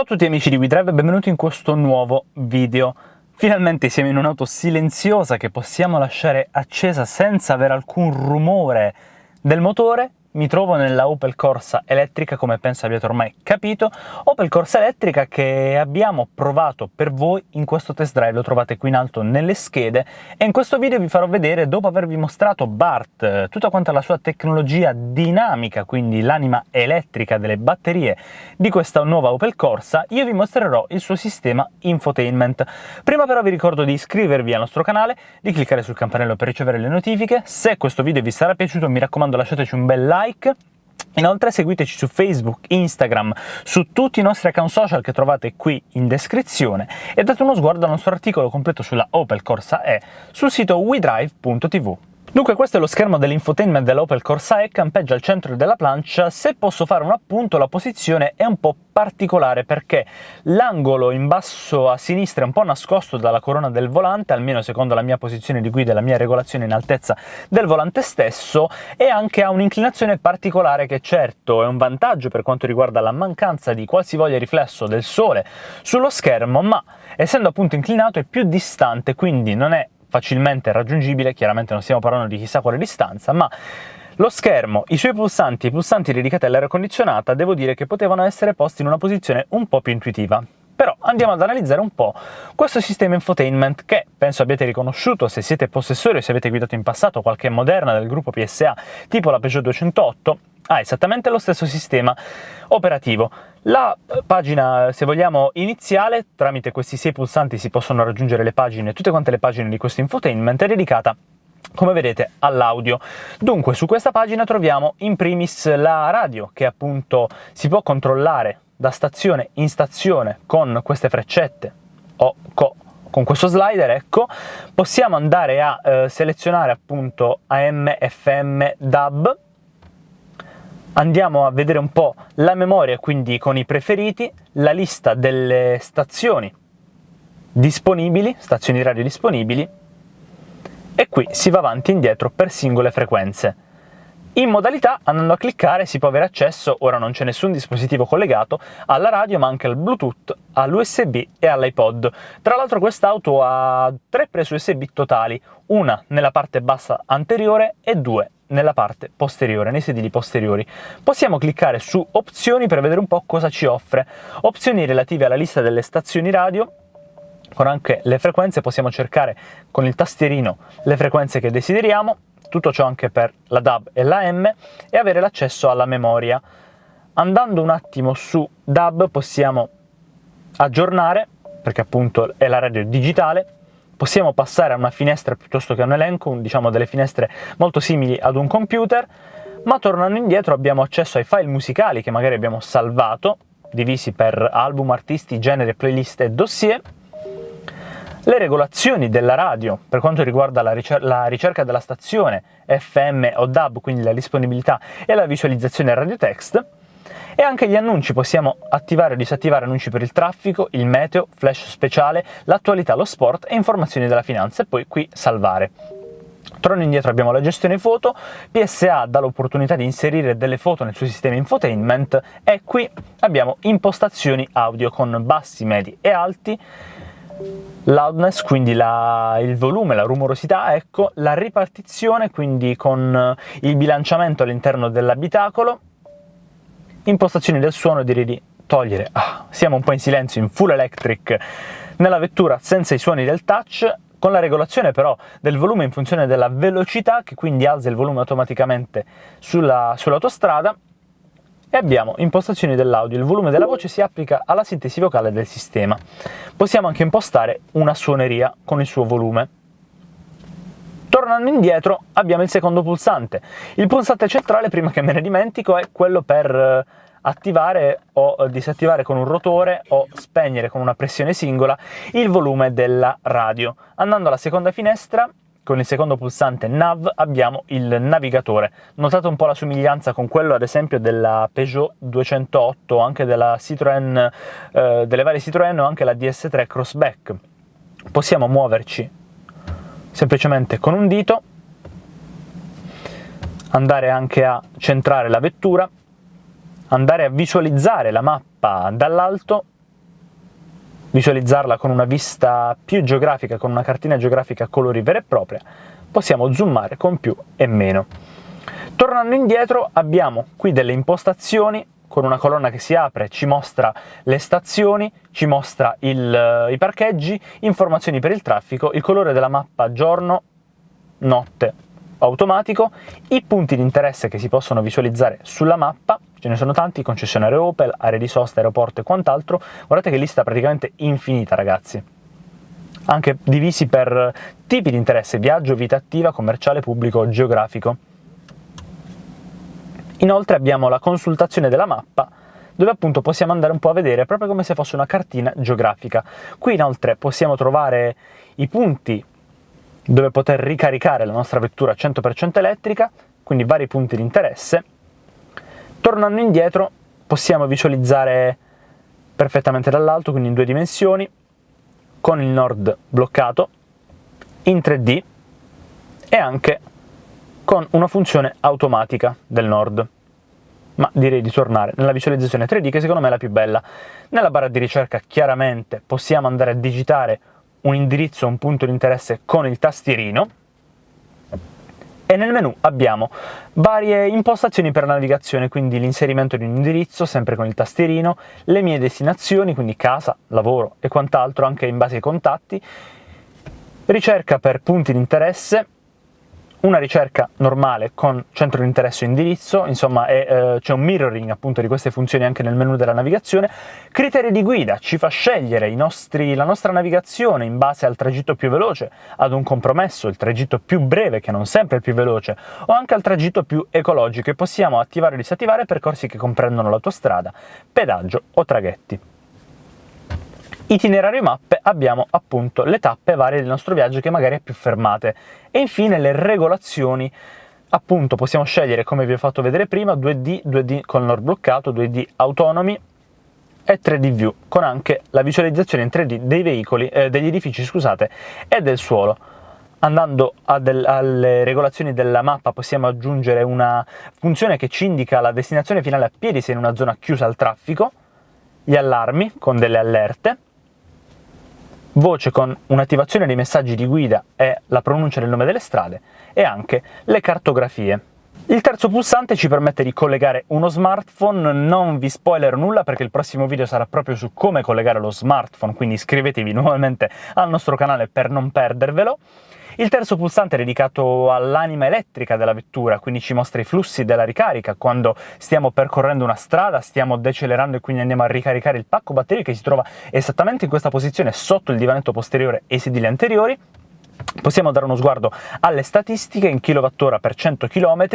Ciao a tutti amici di WeDrive e benvenuti in questo nuovo video. Finalmente siamo in un'auto silenziosa che possiamo lasciare accesa senza avere alcun rumore del motore. Mi trovo nella Opel Corsa elettrica, come penso abbiate ormai capito, Opel Corsa elettrica che abbiamo provato per voi in questo test drive, lo trovate qui in alto nelle schede, e in questo video vi farò vedere, dopo avervi mostrato Bart, tutta quanta la sua tecnologia dinamica, quindi l'anima elettrica delle batterie di questa nuova Opel Corsa, io vi mostrerò il suo sistema infotainment. Prima però vi ricordo di iscrivervi al nostro canale, di cliccare sul campanello per ricevere le notifiche. Se questo video vi sarà piaciuto, mi raccomando lasciateci un bel like. Inoltre seguiteci su Facebook, Instagram, su tutti i nostri account social che trovate qui in descrizione e date uno sguardo al nostro articolo completo sulla Opel Corsa E sul sito wedrive.tv. Dunque questo è lo schermo dell'infotainment dell'Opel Corsa E, campeggia al centro della plancia. Se posso fare un appunto, la posizione è un po' particolare perché l'angolo in basso a sinistra è un po' nascosto dalla corona del volante, almeno secondo la mia posizione di guida e la mia regolazione in altezza del volante stesso, e anche ha un'inclinazione particolare che certo è un vantaggio per quanto riguarda la mancanza di qualsivoglia riflesso del sole sullo schermo, ma essendo appunto inclinato è più distante, quindi non è facilmente raggiungibile. Chiaramente non stiamo parlando di chissà quale distanza, ma lo schermo, i suoi pulsanti, i pulsanti dedicati all'aria condizionata, devo dire che potevano essere posti in una posizione un po' più intuitiva. Però andiamo ad analizzare un po' questo sistema infotainment che penso abbiate riconosciuto se siete possessori o se avete guidato in passato qualche moderna del gruppo PSA, tipo la Peugeot 208, ha esattamente lo stesso sistema operativo. La pagina, se vogliamo, iniziale, tramite questi 6 pulsanti si possono raggiungere le pagine, tutte quante le pagine di questo infotainment, è dedicata, come vedete, all'audio. Dunque su questa pagina troviamo in primis la radio, che appunto si può controllare da stazione in stazione con queste freccette o con questo slider, ecco. Possiamo andare a selezionare appunto AM, FM, DAB. Andiamo a vedere un po' la memoria, quindi con i preferiti, la lista delle stazioni disponibili, stazioni radio disponibili, e qui si va avanti e indietro per singole frequenze. In modalità, andando a cliccare, si può avere accesso, ora non c'è nessun dispositivo collegato, alla radio, ma anche al Bluetooth, all'USB e all'iPod. Tra l'altro quest'auto ha 3 prese USB totali, una nella parte bassa anteriore e 2 nella parte posteriore, nei sedili posteriori. Possiamo cliccare su opzioni per vedere un po' cosa ci offre. Opzioni relative alla lista delle stazioni radio, con anche le frequenze. Possiamo cercare con il tastierino le frequenze che desideriamo, tutto ciò anche per la DAB e la AM, e avere l'accesso alla memoria. Andando un attimo su DAB possiamo aggiornare, perché appunto è la radio digitale. Possiamo passare a una finestra piuttosto che a un elenco, diciamo delle finestre molto simili ad un computer, ma tornando indietro abbiamo accesso ai file musicali che magari abbiamo salvato, divisi per album, artisti, genere, playlist e dossier. Le regolazioni della radio per quanto riguarda la ricerca della stazione FM o DAB, quindi la disponibilità e la visualizzazione radiotext, e anche gli annunci. Possiamo attivare o disattivare annunci per il traffico, il meteo, flash speciale, l'attualità, lo sport e informazioni della finanza, e poi qui salvare. Tornando indietro abbiamo la gestione foto. PSA dà l'opportunità di inserire delle foto nel suo sistema infotainment, e qui abbiamo impostazioni audio con bassi, medi e alti, loudness, quindi il volume, la rumorosità, ecco, la ripartizione, quindi con il bilanciamento all'interno dell'abitacolo, impostazioni del suono. Direi di togliere, siamo un po' in silenzio, in full electric nella vettura senza i suoni del touch, con la regolazione però del volume in funzione della velocità, che quindi alza il volume automaticamente sull'autostrada. E abbiamo impostazioni dell'audio, il volume della voce si applica alla sintesi vocale del sistema. Possiamo anche impostare una suoneria con il suo volume. Tornando indietro abbiamo il secondo pulsante. Il pulsante centrale, prima che me ne dimentico, è quello per attivare o disattivare con un rotore o spegnere con una pressione singola il volume della radio. Andando alla seconda finestra, con il secondo pulsante Nav, abbiamo il navigatore. Notate un po' la somiglianza con quello ad esempio della Peugeot 208 o anche della Citroën, delle varie Citroën o anche la DS3 Crossback. Possiamo muoverci semplicemente con un dito, andare anche a centrare la vettura, andare a visualizzare la mappa dall'alto, visualizzarla con una vista più geografica, con una cartina geografica a colori vera e propria, possiamo zoomare con più e meno. Tornando indietro abbiamo qui delle impostazioni con una colonna che si apre, ci mostra le stazioni, ci mostra i parcheggi, informazioni per il traffico, il colore della mappa giorno, notte automatico, i punti di interesse che si possono visualizzare sulla mappa, ce ne sono tanti, concessionarie Opel, aree di sosta, aeroporto e quant'altro. Guardate che lista praticamente infinita, ragazzi, anche divisi per tipi di interesse: viaggio, vita attiva, commerciale, pubblico, geografico. Inoltre abbiamo la consultazione della mappa, dove appunto possiamo andare un po' a vedere proprio come se fosse una cartina geografica. Qui inoltre possiamo trovare i punti dove poter ricaricare la nostra vettura 100% elettrica, quindi vari punti di interesse. Tornando indietro possiamo visualizzare perfettamente dall'alto, quindi in 2 dimensioni, con il nord bloccato, in 3D e anche con una funzione automatica del nord. Ma direi di tornare nella visualizzazione 3D, che secondo me è la più bella. Nella barra di ricerca chiaramente possiamo andare a digitare un indirizzo, un punto di interesse con il tastierino, e nel menu abbiamo varie impostazioni per la navigazione, quindi l'inserimento di un indirizzo sempre con il tastierino, le mie destinazioni, quindi casa, lavoro e quant'altro, anche in base ai contatti, ricerca per punti di interesse, una ricerca normale con centro di interesse e indirizzo, insomma c'è un mirroring appunto di queste funzioni anche nel menu della navigazione. Criteri di guida, ci fa scegliere la nostra navigazione in base al tragitto più veloce, ad un compromesso, il tragitto più breve, che non sempre è il più veloce, o anche al tragitto più ecologico, e possiamo attivare o disattivare percorsi che comprendono l'autostrada, pedaggio o traghetti. Itinerario mappe, abbiamo appunto le tappe varie del nostro viaggio che magari ha più fermate, e infine le regolazioni. Appunto possiamo scegliere, come vi ho fatto vedere prima, 2D con nord bloccato, 2D autonomi e 3D view, con anche la visualizzazione in 3D dei veicoli, degli edifici, scusate, e del suolo. Andando alle regolazioni della mappa possiamo aggiungere una funzione che ci indica la destinazione finale a piedi se in una zona chiusa al traffico, gli allarmi con delle allerte, voce con un'attivazione dei messaggi di guida e la pronuncia del nome delle strade, e anche le cartografie. Il terzo pulsante ci permette di collegare uno smartphone. Non vi spoiler nulla perché il prossimo video sarà proprio su come collegare lo smartphone, quindi iscrivetevi nuovamente al nostro canale per non perdervelo. Il terzo pulsante è dedicato all'anima elettrica della vettura, quindi ci mostra i flussi della ricarica quando stiamo percorrendo una strada, stiamo decelerando e quindi andiamo a ricaricare il pacco batterie, che si trova esattamente in questa posizione sotto il divanetto posteriore e i sedili anteriori. Possiamo dare uno sguardo alle statistiche in kWh per 100 km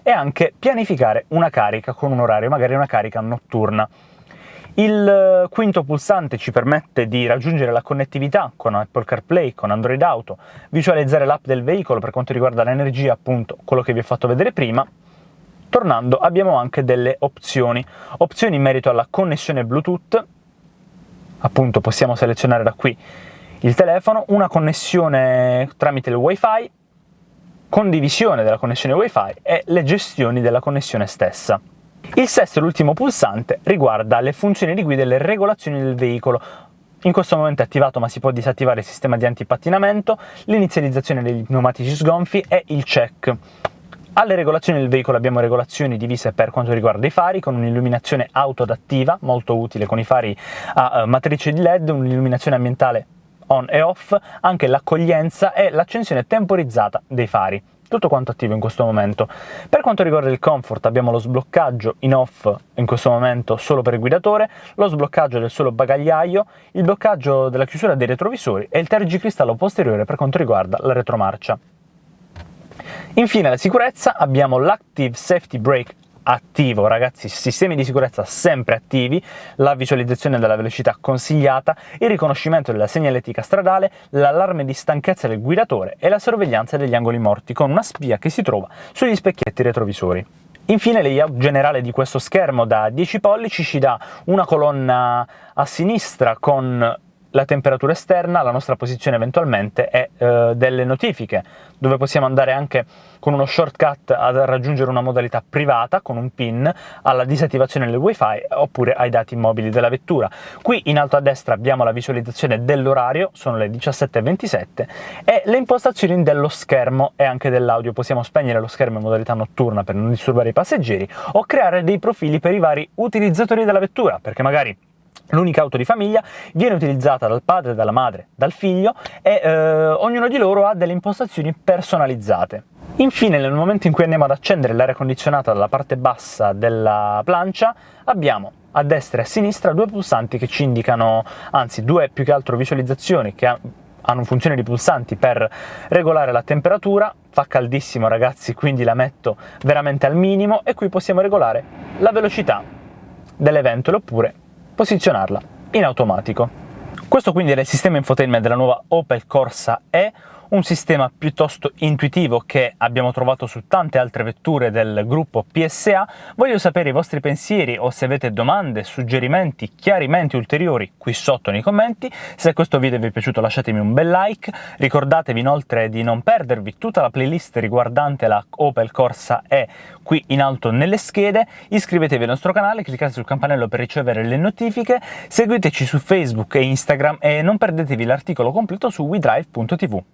e anche pianificare una carica con un orario, magari una carica notturna. Il quinto pulsante ci permette di raggiungere la connettività con Apple CarPlay, con Android Auto, visualizzare l'app del veicolo per quanto riguarda l'energia, appunto quello che vi ho fatto vedere prima. Tornando abbiamo anche delle opzioni in merito alla connessione Bluetooth. Appunto possiamo selezionare da qui il telefono, una connessione tramite il Wi-Fi, condivisione della connessione Wi-Fi e le gestioni della connessione stessa. Il sesto e l'ultimo pulsante riguarda le funzioni di guida e le regolazioni del veicolo. In questo momento è attivato, ma si può disattivare il sistema di antipattinamento, l'inizializzazione degli pneumatici sgonfi e il check. Alle regolazioni del veicolo abbiamo regolazioni divise per quanto riguarda i fari, con un'illuminazione autoadattiva, molto utile con i fari a matrice di LED, un'illuminazione ambientale on e off, anche l'accoglienza e l'accensione temporizzata dei fari. Tutto quanto attivo in questo momento. Per quanto riguarda il comfort abbiamo lo sbloccaggio in off in questo momento solo per il guidatore, lo sbloccaggio del solo bagagliaio, il bloccaggio della chiusura dei retrovisori e il tergicristallo posteriore per quanto riguarda la retromarcia. Infine la sicurezza, abbiamo l'Active Safety Brake attivo, ragazzi, sistemi di sicurezza sempre attivi, la visualizzazione della velocità consigliata, il riconoscimento della segnaletica stradale, l'allarme di stanchezza del guidatore e la sorveglianza degli angoli morti con una spia che si trova sugli specchietti retrovisori. Infine il layout generale di questo schermo da 10 pollici ci dà una colonna a sinistra con la temperatura esterna, la nostra posizione eventualmente e delle notifiche, dove possiamo andare anche con uno shortcut a raggiungere una modalità privata con un PIN alla disattivazione del wifi oppure ai dati mobili della vettura. Qui in alto a destra abbiamo la visualizzazione dell'orario, sono le 17:27, e le impostazioni dello schermo e anche dell'audio. Possiamo spegnere lo schermo in modalità notturna per non disturbare i passeggeri o creare dei profili per i vari utilizzatori della vettura, perché magari l'unica auto di famiglia viene utilizzata dal padre, dalla madre, dal figlio e ognuno di loro ha delle impostazioni personalizzate. Infine, nel momento in cui andiamo ad accendere l'aria condizionata dalla parte bassa della plancia, abbiamo a destra e a sinistra due pulsanti che ci indicano, anzi due più che altro visualizzazioni che hanno funzione di pulsanti per regolare la temperatura. Fa caldissimo ragazzi, quindi la metto veramente al minimo, e qui possiamo regolare la velocità delle ventole oppure posizionarla in automatico. Questo quindi era il sistema infotainment della nuova Opel Corsa E, un sistema piuttosto intuitivo che abbiamo trovato su tante altre vetture del gruppo PSA. Voglio sapere i vostri pensieri o se avete domande, suggerimenti, chiarimenti ulteriori qui sotto nei commenti. Se questo video vi è piaciuto lasciatemi un bel like, ricordatevi inoltre di non perdervi tutta la playlist riguardante la Opel Corsa E qui in alto nelle schede, iscrivetevi al nostro canale, cliccate sul campanello per ricevere le notifiche, seguiteci su Facebook e Instagram e non perdetevi l'articolo completo su wedrive.tv.